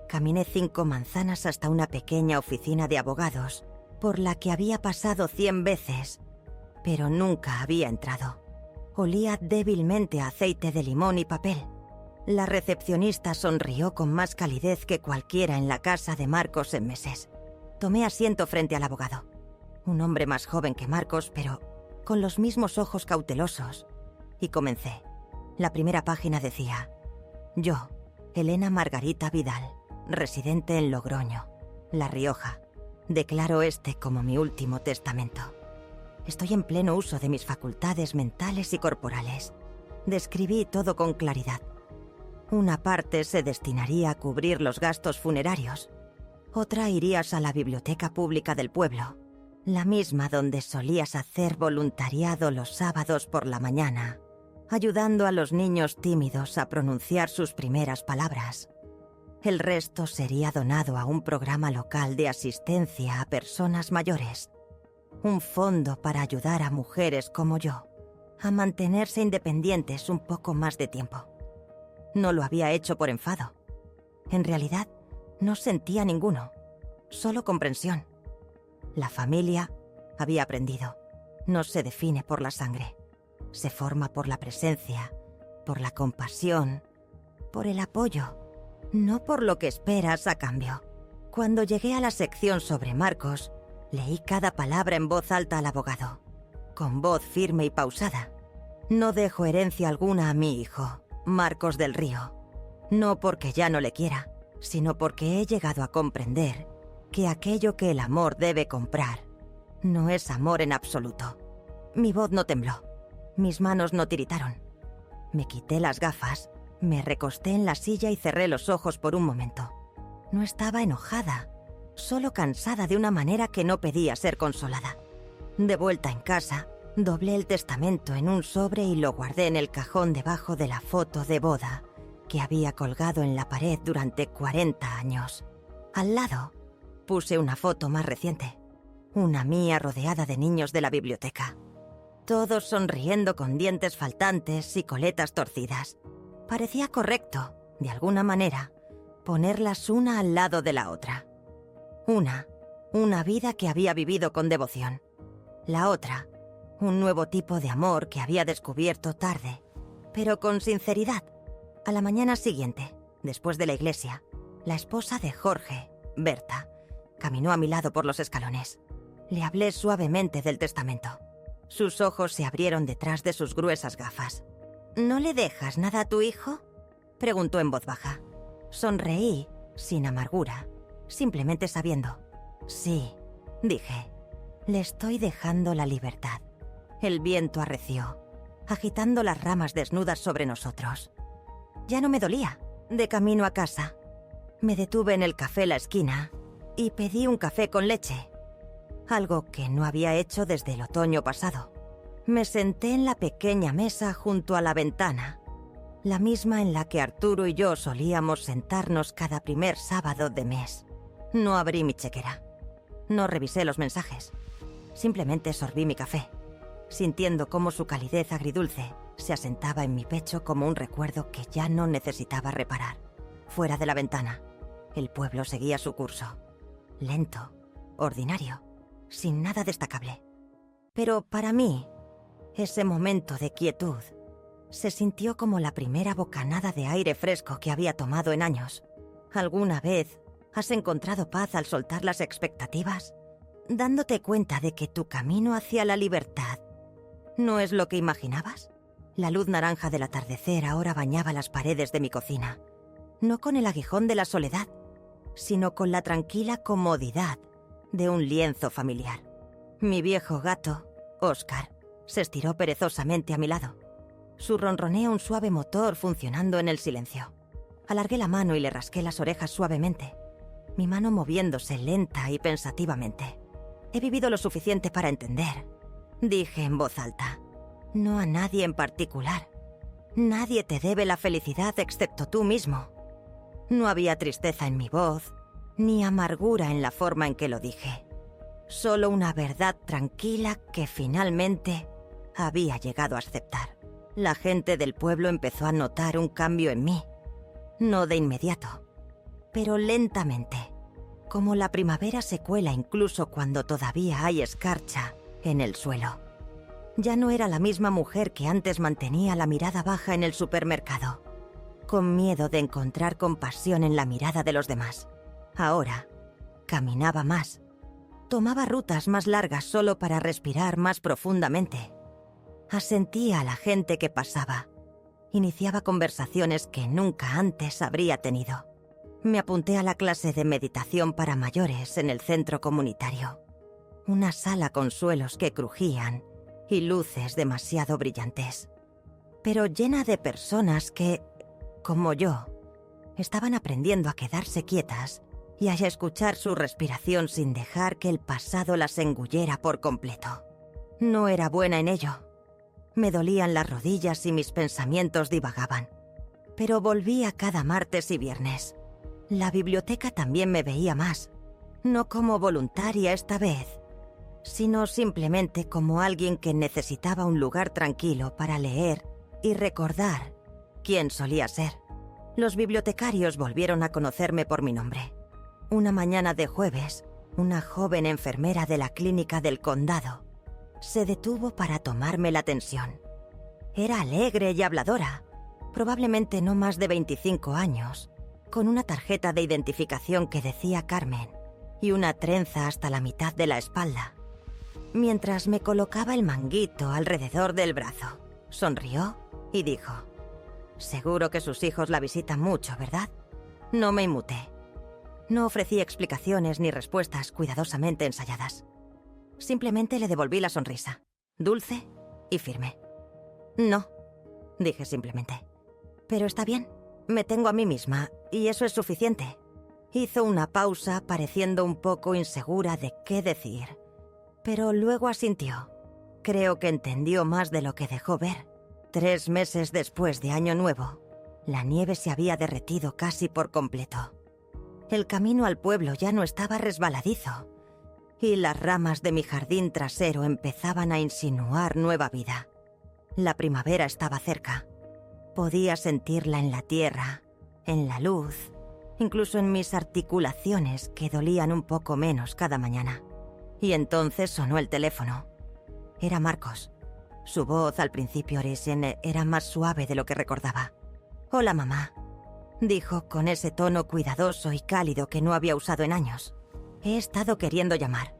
caminé 5 manzanas hasta una pequeña oficina de abogados por la que había pasado 100 veces, pero nunca había entrado. Olía débilmente a aceite de limón y papel. La recepcionista sonrió con más calidez que cualquiera en la casa de Marcos en meses. Tomé asiento frente al abogado. Un hombre más joven que Marcos, pero con los mismos ojos cautelosos. Y comencé. La primera página decía: yo, Elena Margarita Vidal, residente en Logroño, La Rioja, declaro este como mi último testamento. Estoy en pleno uso de mis facultades mentales y corporales. Describí todo con claridad. Una parte se destinaría a cubrir los gastos funerarios. Otra irías a la biblioteca pública del pueblo, la misma donde solías hacer voluntariado los sábados por la mañana, ayudando a los niños tímidos a pronunciar sus primeras palabras. El resto sería donado a un programa local de asistencia a personas mayores. Un fondo para ayudar a mujeres como yo a mantenerse independientes un poco más de tiempo. No lo había hecho por enfado. En realidad, no sentía ninguno, solo comprensión. La familia, había aprendido, no se define por la sangre. Se forma por la presencia, por la compasión, por el apoyo, no por lo que esperas a cambio. Cuando llegué a la sección sobre Marcos, leí cada palabra en voz alta al abogado, con voz firme y pausada. No dejo herencia alguna a mi hijo, Marcos del Río. No porque ya no le quiera, sino porque he llegado a comprender que aquello que el amor debe comprar no es amor en absoluto. Mi voz no tembló, mis manos no tiritaron. Me quité las gafas, me recosté en la silla y cerré los ojos por un momento. No estaba enojada, solo cansada de una manera que no pedía ser consolada. De vuelta en casa, doblé el testamento en un sobre y lo guardé en el cajón debajo de la foto de boda que había colgado en la pared durante 40 años. Al lado, puse una foto más reciente, una mía rodeada de niños de la biblioteca. Todos sonriendo con dientes faltantes y coletas torcidas. Parecía correcto, de alguna manera, ponerlas una al lado de la otra. Una vida que había vivido con devoción. La otra, un nuevo tipo de amor que había descubierto tarde, pero con sinceridad. A la mañana siguiente, después de la iglesia, la esposa de Jorge, Berta, caminó a mi lado por los escalones. Le hablé suavemente del testamento. Sus ojos se abrieron detrás de sus gruesas gafas. ¿No le dejas nada a tu hijo?, preguntó en voz baja. Sonreí, sin amargura, simplemente sabiendo. Sí, dije. Le estoy dejando la libertad. El viento arreció, agitando las ramas desnudas sobre nosotros. Ya no me dolía. De camino a casa, me detuve en el café La Esquina y pedí un café con leche, algo que no había hecho desde el otoño pasado. Me senté en la pequeña mesa junto a la ventana, la misma en la que Arturo y yo solíamos sentarnos cada primer sábado de mes. No abrí mi chequera, no revisé los mensajes, simplemente sorbí mi café. sintiendo cómo su calidez agridulce se asentaba en mi pecho como un recuerdo que ya no necesitaba reparar. Fuera de la ventana, el pueblo seguía su curso. Lento, ordinario, sin nada destacable. Pero para mí, ese momento de quietud se sintió como la primera bocanada de aire fresco que había tomado en años. ¿Alguna vez has encontrado paz al soltar las expectativas, dándote cuenta de que tu camino hacia la libertad no es lo que imaginabas? La luz naranja del atardecer ahora bañaba las paredes de mi cocina, no con el aguijón de la soledad, sino con la tranquila comodidad de un lienzo familiar. Mi viejo gato, Oscar, se estiró perezosamente a mi lado. Su ronroneo un suave motor funcionando en el silencio. Alargué la mano y le rasqué las orejas suavemente, mi mano moviéndose lenta y pensativamente. He vivido lo suficiente para entender, dije en voz alta. No a nadie en particular. Nadie te debe la felicidad excepto tú mismo. No había tristeza en mi voz, ni amargura en la forma en que lo dije. Solo una verdad tranquila que finalmente había llegado a aceptar. La gente del pueblo empezó a notar un cambio en mí. No de inmediato, pero lentamente, como la primavera se cuela incluso cuando todavía hay escarcha en el suelo. Ya no era la misma mujer que antes mantenía la mirada baja en el supermercado, con miedo de encontrar compasión en la mirada de los demás. Ahora, caminaba más. Tomaba rutas más largas solo para respirar más profundamente. Asentía a la gente que pasaba. Iniciaba conversaciones que nunca antes habría tenido. Me apunté a la clase de meditación para mayores en el centro comunitario. Una sala con suelos que crujían y luces demasiado brillantes, pero llena de personas que, como yo, estaban aprendiendo a quedarse quietas y a escuchar su respiración sin dejar que el pasado las engullera por completo. No era buena en ello. Me dolían las rodillas y mis pensamientos divagaban, pero volvía cada martes y viernes. La biblioteca también me veía más, no como voluntaria esta vez, sino simplemente como alguien que necesitaba un lugar tranquilo para leer y recordar quién solía ser. Los bibliotecarios volvieron a conocerme por mi nombre. Una mañana de jueves, una joven enfermera de la clínica del condado se detuvo para tomarme la tensión. Era alegre y habladora, probablemente no más de 25 años, con una tarjeta de identificación que decía Carmen y una trenza hasta la mitad de la espalda. Mientras me colocaba el manguito alrededor del brazo, sonrió y dijo: «Seguro que sus hijos la visitan mucho, ¿verdad?». No me inmuté. No ofrecí explicaciones ni respuestas cuidadosamente ensayadas. Simplemente le devolví la sonrisa, dulce y firme. «No», dije simplemente. «Pero está bien, me tengo a mí misma y eso es suficiente». Hizo una pausa, pareciendo un poco insegura de qué decir, pero luego asintió. Creo que entendió más de lo que dejó ver. 3 meses después de Año Nuevo, la nieve se había derretido casi por completo. El camino al pueblo ya no estaba resbaladizo, y las ramas de mi jardín trasero empezaban a insinuar nueva vida. La primavera estaba cerca. Podía sentirla en la tierra, en la luz, incluso en mis articulaciones que dolían un poco menos cada mañana. Y entonces sonó el teléfono. Era Marcos. Su voz al principio era más suave de lo que recordaba. «Hola, mamá», dijo con ese tono cuidadoso y cálido que no había usado en años. «He estado queriendo llamar.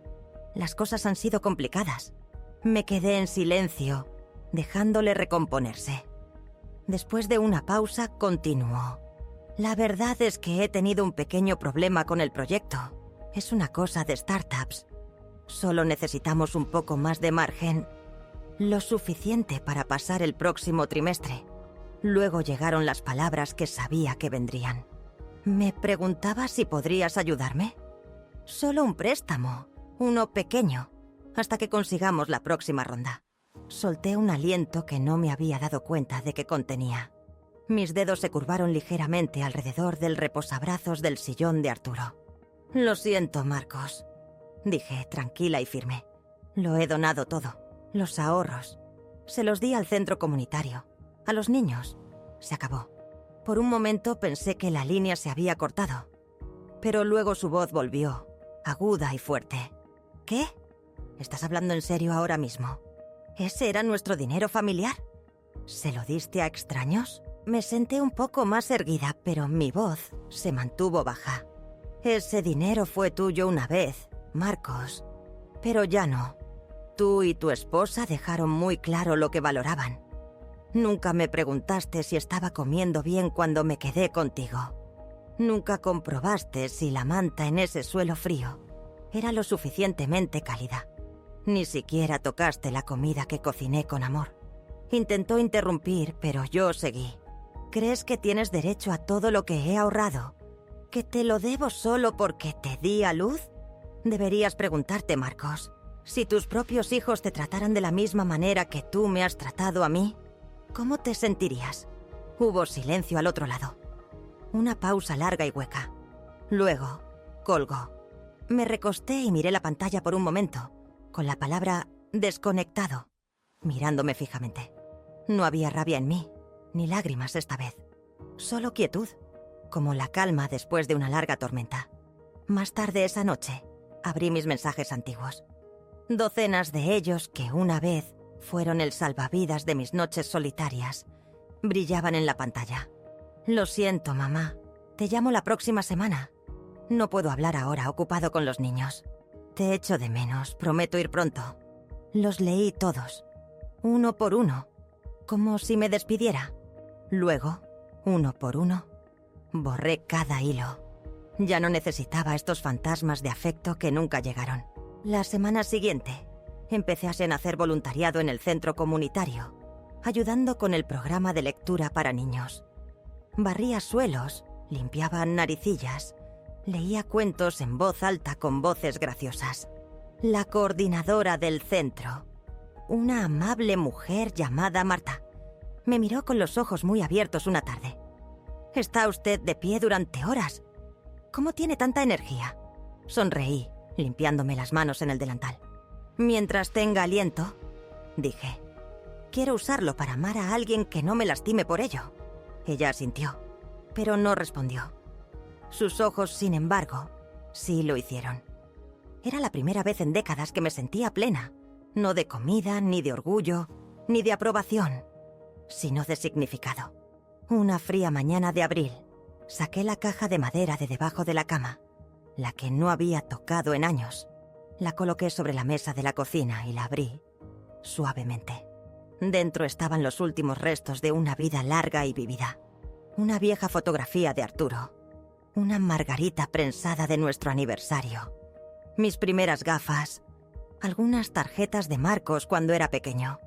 Las cosas han sido complicadas». Me quedé en silencio, dejándole recomponerse. Después de una pausa, continuó. «La verdad es que he tenido un pequeño problema con el proyecto. Es una cosa de startups. Solo necesitamos un poco más de margen, lo suficiente para pasar el próximo trimestre». Luego llegaron las palabras que sabía que vendrían. «¿Me preguntaba si podrías ayudarme? Solo un préstamo, uno pequeño, hasta que consigamos la próxima ronda». Solté un aliento que no me había dado cuenta de que contenía. Mis dedos se curvaron ligeramente alrededor del reposabrazos del sillón de Arturo. «Lo siento, Marcos», dije tranquila y firme. «Lo he donado todo. Los ahorros. Se los di al centro comunitario. A los niños. Se acabó. Por un momento pensé que la línea se había cortado. Pero luego su voz volvió, aguda y fuerte. ¿Qué? ¿Estás hablando en serio ahora mismo? ¿Ese era nuestro dinero familiar? ¿Se lo diste a extraños? Me senté un poco más erguida, pero mi voz se mantuvo baja. Ese dinero fue tuyo una vez, Marcos. Pero ya no. Tú y tu esposa dejaron muy claro lo que valoraban. Nunca me preguntaste si estaba comiendo bien cuando me quedé contigo. Nunca comprobaste si la manta en ese suelo frío era lo suficientemente cálida. Ni siquiera tocaste la comida que cociné con amor. Intentó interrumpir, pero yo seguí. ¿Crees que tienes derecho a todo lo que he ahorrado? ¿Que te lo debo solo porque te di a luz? Deberías preguntarte, Marcos, si tus propios hijos te trataran de la misma manera que tú me has tratado a mí, ¿cómo te sentirías? Hubo silencio al otro lado. Una pausa larga y hueca. Luego, colgó. Me recosté y miré la pantalla por un momento, con la palabra desconectado, mirándome fijamente. No había rabia en mí, ni lágrimas esta vez. Solo quietud, como la calma después de una larga tormenta. Más tarde esa noche, abrí mis mensajes antiguos. Docenas de ellos que una vez fueron el salvavidas de mis noches solitarias, brillaban en la pantalla. Lo siento, mamá. Te llamo la próxima semana. No puedo hablar ahora, ocupado con los niños. Te echo de menos, prometo ir pronto. Los leí todos, uno por uno, como si me despidiera. Luego, uno por uno, borré cada hilo. Ya no necesitaba estos fantasmas de afecto que nunca llegaron. La semana siguiente, empecé a hacer voluntariado en el centro comunitario, ayudando con el programa de lectura para niños. Barría suelos, limpiaba naricillas, leía cuentos en voz alta con voces graciosas. La coordinadora del centro, una amable mujer llamada Marta, me miró con los ojos muy abiertos una tarde. «Está usted de pie durante horas. ¿Cómo tiene tanta energía?» Sonreí, limpiándome las manos en el delantal. «Mientras tenga aliento», dije. «Quiero usarlo para amar a alguien que no me lastime por ello». Ella asintió, pero no respondió. Sus ojos, sin embargo, sí lo hicieron. Era la primera vez en décadas que me sentía plena, no de comida, ni de orgullo, ni de aprobación, sino de significado. Una fría mañana de abril, saqué la caja de madera de debajo de la cama, la que no había tocado en años. La coloqué sobre la mesa de la cocina y la abrí suavemente. Dentro estaban los últimos restos de una vida larga y vivida. Una vieja fotografía de Arturo. Una margarita prensada de nuestro aniversario. Mis primeras gafas. Algunas tarjetas de Marcos cuando era pequeño.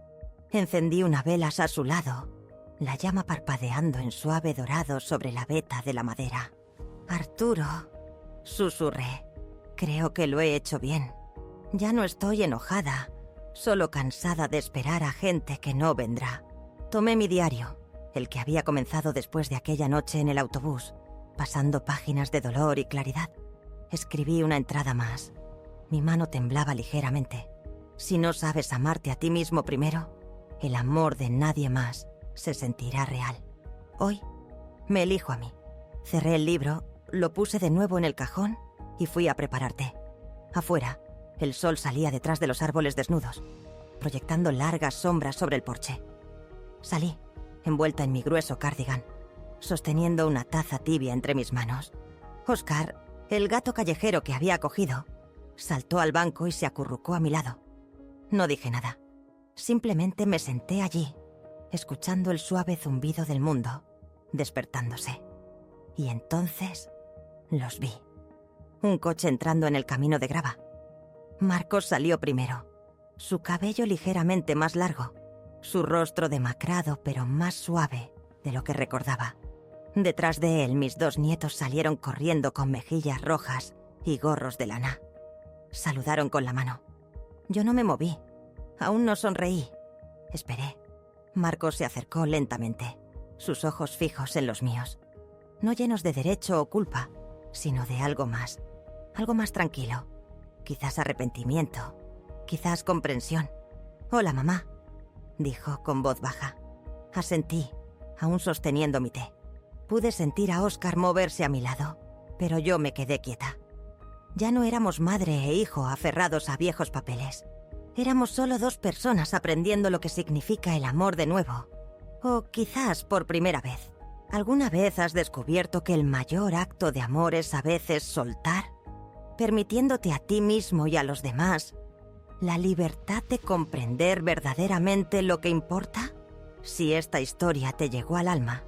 Encendí una vela a su lado, la llama parpadeando en suave dorado sobre la veta de la madera. «Arturo», susurré. «Creo que lo he hecho bien. Ya no estoy enojada, solo cansada de esperar a gente que no vendrá». Tomé mi diario, el que había comenzado después de aquella noche en el autobús, pasando páginas de dolor y claridad. Escribí una entrada más. Mi mano temblaba ligeramente. Si no sabes amarte a ti mismo primero, el amor de nadie más se sentirá real. Hoy me elijo a mí. Cerré el libro, lo puse de nuevo en el cajón y fui a preparar té. Afuera, el sol salía detrás de los árboles desnudos, proyectando largas sombras sobre el porche. Salí, envuelta en mi grueso cardigan, sosteniendo una taza tibia entre mis manos. Oscar, el gato callejero que había cogido, saltó al banco y se acurrucó a mi lado. No dije nada. Simplemente me senté allí, escuchando el suave zumbido del mundo, despertándose. Y entonces los vi. Un coche entrando en el camino de grava. Marcos salió primero, su cabello ligeramente más largo, su rostro demacrado pero más suave de lo que recordaba. Detrás de él, mis dos nietos salieron corriendo con mejillas rojas y gorros de lana. Saludaron con la mano. Yo no me moví. Aún no sonreí. Esperé. Marcos se acercó lentamente, sus ojos fijos en los míos. No llenos de derecho o culpa, sino de algo más tranquilo. Quizás arrepentimiento, quizás comprensión. Hola, mamá, dijo con voz baja. Asentí, aún sosteniendo mi té. Pude sentir a Oscar moverse a mi lado, pero yo me quedé quieta. Ya no éramos madre e hijo aferrados a viejos papeles. Éramos solo dos personas aprendiendo lo que significa el amor de nuevo. O quizás por primera vez. ¿Alguna vez has descubierto que el mayor acto de amor es a veces soltar? Permitiéndote a ti mismo y a los demás la libertad de comprender verdaderamente lo que importa. Si esta historia te llegó al alma,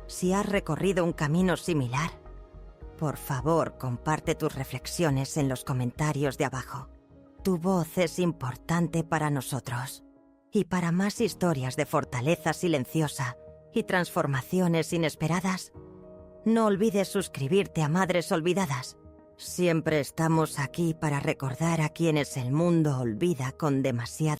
si has recorrido un camino similar, por favor, comparte tus reflexiones en los comentarios de abajo. Tu voz es importante para nosotros. Y para más historias de fortaleza silenciosa y transformaciones inesperadas, no olvides suscribirte a Madres Olvidadas. Siempre estamos aquí para recordar a quienes el mundo olvida con demasiada